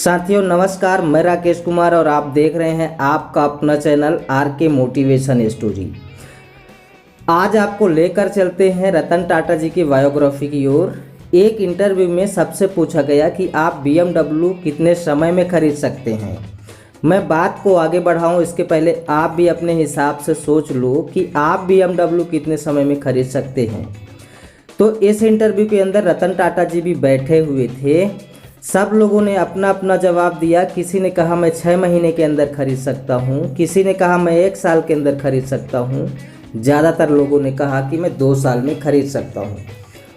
साथियों नमस्कार, मैं राकेश कुमार और आप देख रहे हैं आपका अपना चैनल आर के मोटिवेशन स्टोरी। आज आपको लेकर चलते हैं रतन टाटा जी की बायोग्राफी की ओर। एक इंटरव्यू में सबसे पूछा गया कि आप BMW कितने समय में खरीद सकते हैं। मैं बात को आगे बढ़ाऊं इसके पहले आप भी अपने हिसाब से सोच लो कि आप BMW कितने समय में खरीद सकते हैं। तो इस इंटरव्यू के अंदर रतन टाटा जी भी बैठे हुए थे। सब लोगों ने अपना अपना जवाब दिया। किसी ने कहा मैं 6 महीने के अंदर खरीद सकता हूँ, किसी ने कहा मैं 1 साल के अंदर खरीद सकता हूँ, ज़्यादातर लोगों ने कहा कि मैं 2 साल में खरीद सकता हूँ।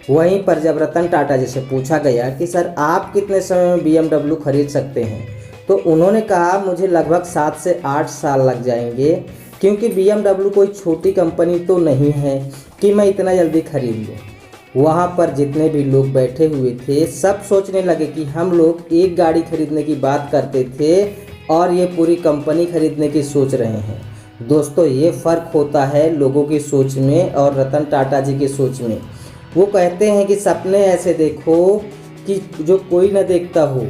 वहीं पर जब रतन टाटा जी से पूछा गया कि सर आप कितने समय में BMW खरीद सकते हैं, तो उन्होंने कहा मुझे लगभग 7 से 8 साल लग जाएंगे, क्योंकि BMW कोई छोटी कंपनी तो नहीं है कि मैं इतना जल्दी खरीद लूँ। वहाँ पर जितने भी लोग बैठे हुए थे सब सोचने लगे कि हम लोग एक गाड़ी खरीदने की बात करते थे और ये पूरी कंपनी खरीदने की सोच रहे हैं। दोस्तों, ये फ़र्क होता है लोगों की सोच में और रतन टाटा जी की सोच में। वो कहते हैं कि सपने ऐसे देखो कि जो कोई न देखता हो।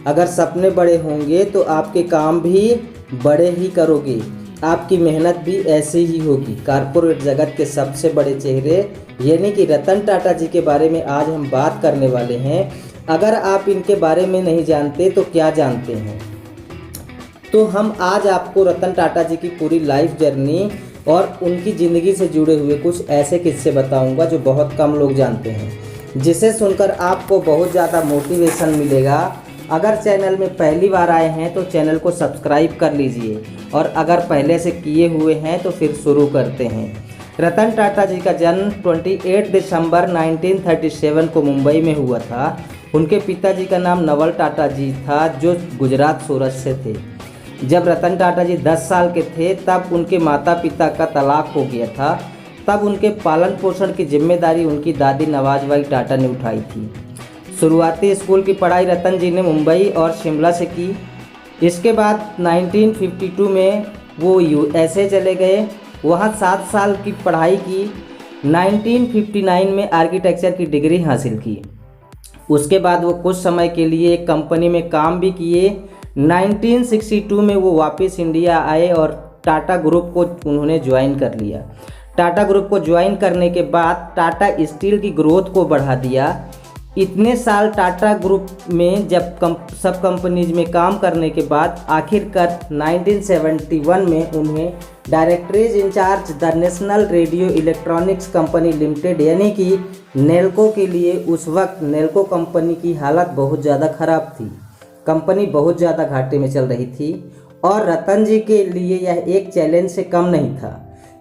अगर सपने बड़े होंगे तो आपके काम भी बड़े ही करोगे, आपकी मेहनत भी ऐसी ही होगी। कॉर्पोरेट जगत के सबसे बड़े चेहरे यानी कि रतन टाटा जी के बारे में आज हम बात करने वाले हैं। अगर आप इनके बारे में नहीं जानते तो क्या जानते हैं? तो हम आज आपको रतन टाटा जी की पूरी लाइफ जर्नी और उनकी ज़िंदगी से जुड़े हुए कुछ ऐसे किस्से बताऊंगा जो बहुत कम लोग जानते हैं, जिसे सुनकर आपको बहुत ज़्यादा मोटिवेशन मिलेगा। अगर चैनल में पहली बार आए हैं तो चैनल को सब्सक्राइब कर लीजिए, और अगर पहले से किए हुए हैं तो फिर शुरू करते हैं। रतन टाटा जी का जन्म 28 दिसंबर 1937 को मुंबई में हुआ था। उनके पिताजी का नाम नवल टाटा जी था, जो गुजरात सूरत से थे। जब रतन टाटा जी 10 साल के थे तब उनके माता पिता का तलाक हो गया था। तब उनके पालन पोषण की जिम्मेदारी उनकी दादी नवाजबाई टाटा ने उठाई थी। शुरुआती स्कूल की पढ़ाई रतन जी ने मुंबई और शिमला से की। इसके बाद 1952 में वो USA चले गए, वहाँ 7 साल की पढ़ाई की। 1959 में आर्किटेक्चर की डिग्री हासिल की। उसके बाद वो कुछ समय के लिए एक कंपनी में काम भी किए। 1962 में वो वापस इंडिया आए और टाटा ग्रुप को उन्होंने ज्वाइन कर लिया। टाटा ग्रुप को ज्वाइन करने के बाद टाटा स्टील की ग्रोथ को बढ़ा दिया। इतने साल टाटा ग्रुप में जब सब कंपनीज में काम करने के बाद आखिरकार 1971 में उन्हें director's in-charge the national radio electronics company limited यानी कि नेल्को के लिए। उस वक्त नेल्को कंपनी की हालत बहुत ज़्यादा ख़राब थी, कंपनी बहुत ज़्यादा घाटे में चल रही थी, और रतन जी के लिए यह एक चैलेंज से कम नहीं था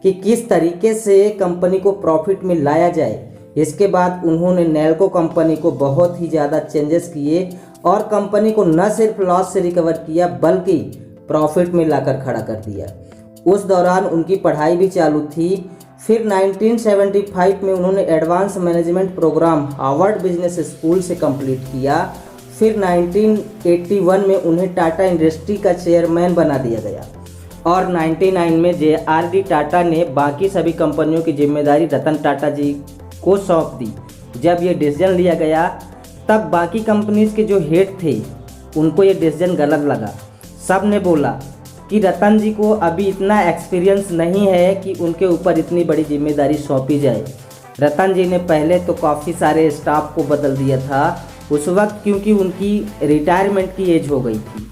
कि किस तरीके से कंपनी को प्रॉफिट में लाया जाए। इसके बाद उन्होंने नेल्को कंपनी को बहुत ही ज़्यादा चेंजेस किए और कंपनी को न सिर्फ लॉस से रिकवर किया बल्कि प्रॉफिट में लाकर खड़ा कर दिया। उस दौरान उनकी पढ़ाई भी चालू थी। फिर 1975 में उन्होंने advance management programme Harvard Business School से कंप्लीट किया। फिर 1981 में उन्हें टाटा इंडस्ट्री का चेयरमैन बना दिया गया, और 1999 में JRD टाटा ने बाकी सभी कंपनियों की जिम्मेदारी रतन टाटा जी को सौंप दी। जब ये डिसीजन लिया गया तब बाकी कंपनीज के जो हेड थे उनको ये डिसीजन गलत लगा। सब ने बोला कि रतन जी को अभी इतना एक्सपीरियंस नहीं है कि उनके ऊपर इतनी बड़ी जिम्मेदारी सौंपी जाए। रतन जी ने पहले तो काफ़ी सारे स्टाफ को बदल दिया था उस वक्त, क्योंकि उनकी रिटायरमेंट की एज हो गई थी।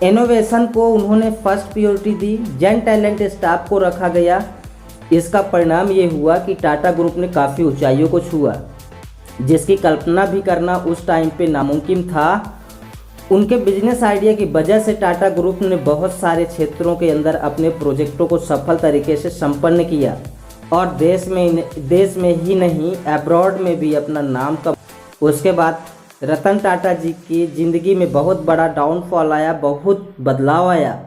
इनोवेशन को उन्होंने फर्स्ट प्रायोरिटी दी, जन टैलेंट स्टाफ को रखा गया। इसका परिणाम ये हुआ कि टाटा ग्रुप ने काफ़ी ऊंचाइयों को छुआ, जिसकी कल्पना भी करना उस टाइम पे नामुमकिन था। उनके बिजनेस आइडिया की वजह से टाटा ग्रुप ने बहुत सारे क्षेत्रों के अंदर अपने प्रोजेक्टों को सफल तरीके से संपन्न किया, और देश में ही नहीं अब्रॉड में भी अपना नाम कमाया। उसके बाद रतन टाटा जी की ज़िंदगी में बहुत बड़ा डाउनफॉल आया, बहुत बदलाव आया।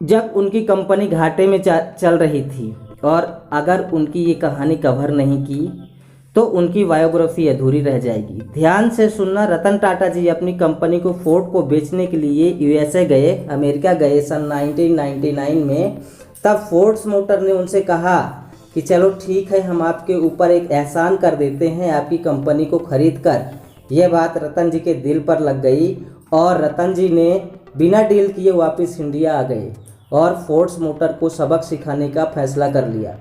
जब उनकी कंपनी घाटे में चल रही थी, और अगर उनकी ये कहानी कवर नहीं की तो उनकी बायोग्राफी अधूरी रह जाएगी। ध्यान से सुनना, रतन टाटा जी अपनी कंपनी को फोर्ड को बेचने के लिए USA गए, अमेरिका गए सन 1999 में। तब फोर्ड्स मोटर ने उनसे कहा कि चलो ठीक है, हम आपके ऊपर एक एहसान कर देते हैं, आपकी कंपनी को खरीद कर यह बात रतन जी के दिल पर लग गई और रतन जी ने बिना डील किए वापस इंडिया आ गए और फोर्ड्स मोटर को सबक सिखाने का फैसला कर लिया।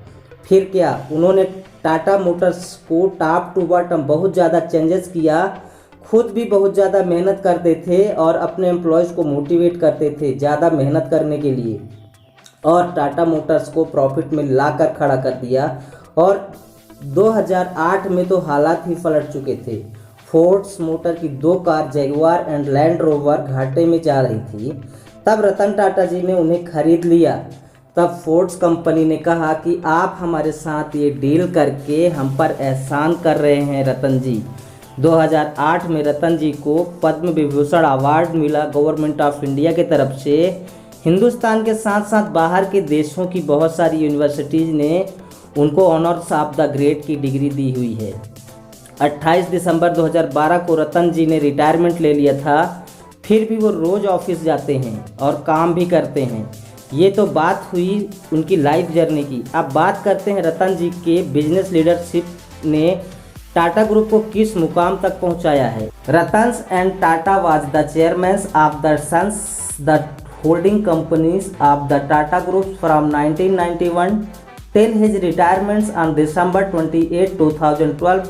फिर क्या, उन्होंने टाटा मोटर्स को टॉप टू बॉटम बहुत ज़्यादा चेंजेस किया, खुद भी बहुत ज़्यादा मेहनत करते थे और अपने एम्प्लॉयज़ को मोटिवेट करते थे ज़्यादा मेहनत करने के लिए, और टाटा मोटर्स को प्रॉफिट में लाकर खड़ा कर दिया। और 2008 में तो हालात ही पलट चुके थे। फोर्ड्स मोटर की 2 car Jaguar and land rover घाटे में जा रही थी। तब रतन टाटा जी ने उन्हें खरीद लिया। तब फोर्ड्स कंपनी ने कहा कि आप हमारे साथ ये डील करके हम पर एहसान कर रहे हैं रतन जी। 2008 में रतन जी को पद्म विभूषण अवार्ड मिला गवर्नमेंट ऑफ इंडिया की तरफ से। हिंदुस्तान के साथ साथ बाहर के देशों की बहुत सारी यूनिवर्सिटीज़ ने उनको ऑनर्स ऑफ द ग्रेड की डिग्री दी हुई है। 28 दिसंबर 2012 को रतन जी ने रिटायरमेंट ले लिया था, फिर भी वो रोज़ ऑफिस जाते हैं और काम भी करते हैं। ये तो बात हुई उनकी लाइफ जर्नी की। अब बात करते हैं रतन जी के बिजनेस लीडरशिप ने टाटा ग्रुप को किस मुकाम तक पहुंचाया है। Ratan and Tata was the chairman of the Sons the holding companies of the Tata group from 1991 till his retirement on December 28, 2012.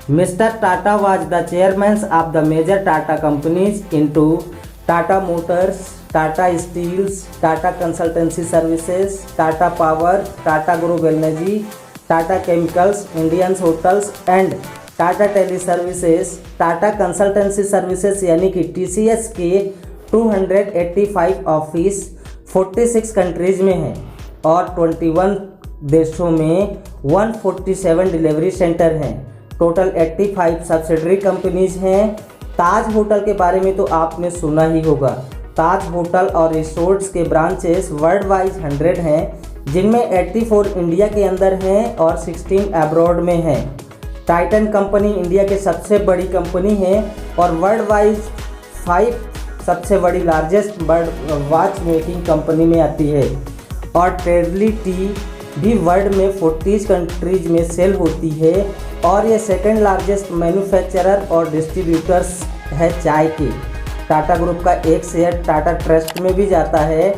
Mr. Tata was the chairman of the major Tata companies into Tata Motors, Tata Steels, Tata Consultancy Services, Tata Power, Tata Group Energy, Tata Chemicals, Indian Hotels and Tata Teleservices. Tata Consultancy Services यानी कि TCS के 285 office 46 countries में हैं और 21 देशों में 147 delivery centre हैं। Total 85 subsidiary companies हैं। ताज होटल के बारे में तो आपने सुना ही होगा। ताज होटल और रिसोर्ट्स के ब्रांचेस वर्ल्ड वाइज 100 हैं, जिनमें 84 इंडिया के अंदर हैं और 16 अब्रॉड में हैं। टाइटन कंपनी इंडिया की सबसे बड़ी कंपनी है और वर्ल्ड वाइज 5 सबसे बड़ी लार्जेस्ट वॉच मेकिंग कंपनी में आती है। और टेडली टी भी वर्ल्ड में 40 कंट्रीज में सेल होती है और ये सेकंड लार्जेस्ट मैन्युफैक्चरर और डिस्ट्रीब्यूटर्स है चाय के। टाटा ग्रुप का एक शेयर टाटा ट्रस्ट में भी जाता है।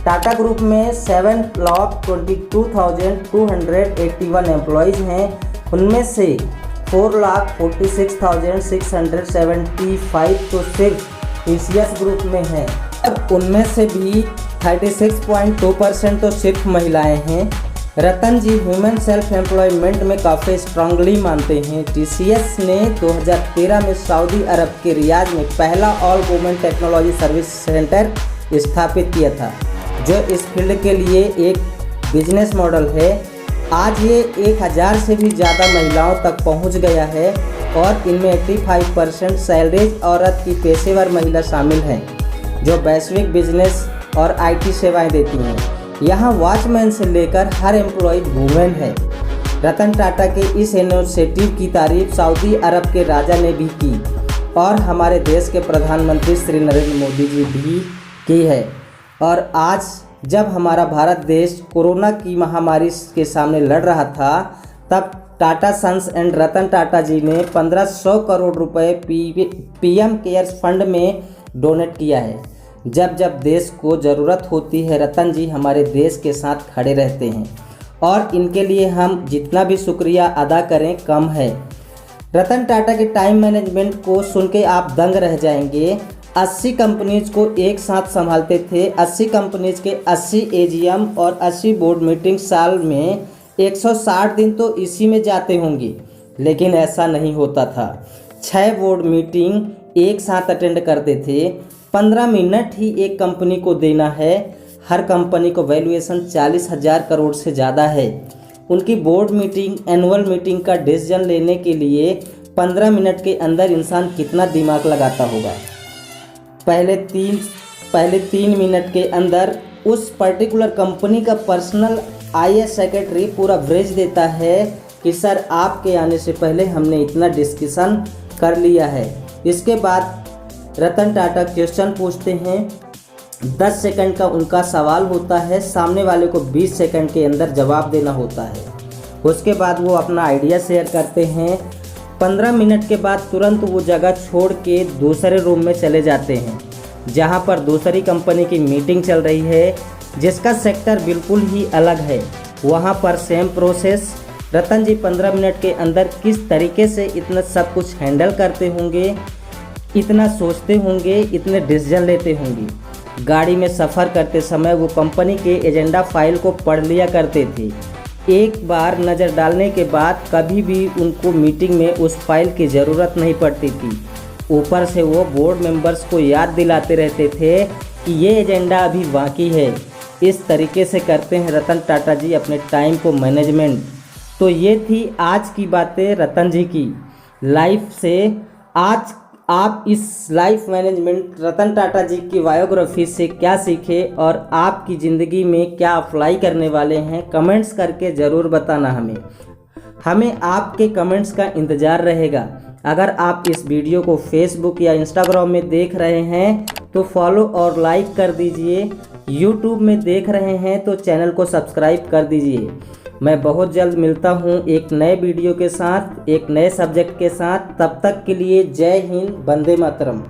टाटा ग्रुप में 7,22,281 एम्प्लॉयज़ हैं, उनमें से 4,46,675 तो सिर्फ टीसीएस ग्रुप में हैं और उनमें से भी 36.2% तो सिर्फ महिलाएं हैं। रतन जी ह्यूमन सेल्फ एम्प्लॉयमेंट में काफ़ी स्ट्रांगली मानते हैं। टीसीएस ने 2013 में सऊदी अरब के रियाद में पहला all women technology service centre स्थापित किया था, जो इस फील्ड के लिए एक बिजनेस मॉडल है। आज ये 1000 से भी ज़्यादा महिलाओं तक पहुंच गया है और इनमें 85% सैलरीज औरत की पेशेवर महिला शामिल हैं, जो वैश्विक बिजनेस और आईटी सेवाएं देती हैं। यहाँ वॉचमैन से लेकर हर एम्प्लॉय वुमेन है। रतन टाटा के इस इनिशिएटिव की तारीफ सऊदी अरब के राजा ने भी की और हमारे देश के प्रधानमंत्री श्री नरेंद्र मोदी जी भी की है। और आज जब हमारा भारत देश कोरोना की महामारी के सामने लड़ रहा था, तब टाटा सन्स एंड रतन टाटा जी ने 1500 करोड़ रुपए पीएम केयर्स फंड में डोनेट किया है। जब जब देश को ज़रूरत होती है, रतन जी हमारे देश के साथ खड़े रहते हैं और इनके लिए हम जितना भी शुक्रिया अदा करें कम है। रतन टाटा के टाइम मैनेजमेंट को सुन के आप दंग रह जाएंगे। 80 कंपनीज को एक साथ संभालते थे। 80 कंपनीज के 80 एजीएम और 80 बोर्ड मीटिंग, साल में 160 दिन तो इसी में जाते होंगे, लेकिन ऐसा नहीं होता था। 6 बोर्ड मीटिंग एक साथ अटेंड करते थे। 15 मिनट ही एक कंपनी को देना है। हर कंपनी को वैल्यूएशन 40,000 करोड़ से ज़्यादा है। उनकी बोर्ड मीटिंग, एनुअल मीटिंग का डिसीजन लेने के लिए 15 मिनट के अंदर इंसान कितना दिमाग लगाता होगा। पहले तीन मिनट के अंदर उस पर्टिकुलर कंपनी का पर्सनल आईएएस सेक्रेटरी पूरा ब्रीज देता है कि सर आपके आने से पहले हमने इतना डिस्कशन कर लिया है। इसके बाद रतन टाटा क्वेश्चन पूछते हैं। 10 सेकंड का उनका सवाल होता है, सामने वाले को 20 सेकंड के अंदर जवाब देना होता है। उसके बाद वो अपना आइडिया शेयर करते हैं 15 मिनट के बाद तुरंत वो जगह छोड़ के दूसरे रूम में चले जाते हैं जहाँ पर दूसरी कंपनी की मीटिंग चल रही है, जिसका सेक्टर बिल्कुल ही अलग है। वहाँ पर सेम प्रोसेस। रतन जी 15 मिनट के अंदर किस तरीके से इतना सब कुछ हैंडल करते होंगे, इतना सोचते होंगे, इतने डिसीजन लेते होंगे। गाड़ी में सफ़र करते समय वो कंपनी के एजेंडा फाइल को पढ़ लिया करते थे। एक बार नज़र डालने के बाद कभी भी उनको मीटिंग में उस फाइल की ज़रूरत नहीं पड़ती थी। ऊपर से वो बोर्ड मेंबर्स को याद दिलाते रहते थे कि ये एजेंडा अभी बाकी है। इस तरीके से करते हैं रतन टाटा जी अपने टाइम को मैनेजमेंट। तो ये थी आज की बातें रतन जी की लाइफ से। आज आप इस लाइफ मैनेजमेंट रतन टाटा जी की बायोग्राफी से क्या सीखे और आपकी ज़िंदगी में क्या अप्लाई करने वाले हैं, कमेंट्स करके ज़रूर बताना हमें आपके कमेंट्स का इंतज़ार रहेगा। अगर आप इस वीडियो को फेसबुक या इंस्टाग्राम में देख रहे हैं तो फॉलो और लाइक कर दीजिए। यूट्यूब में देख रहे हैं तो चैनल को सब्सक्राइब कर दीजिए। मैं बहुत जल्द मिलता हूं एक नए वीडियो के साथ, एक नए सब्जेक्ट के साथ। तब तक के लिए जय हिंद, वंदे मातरम।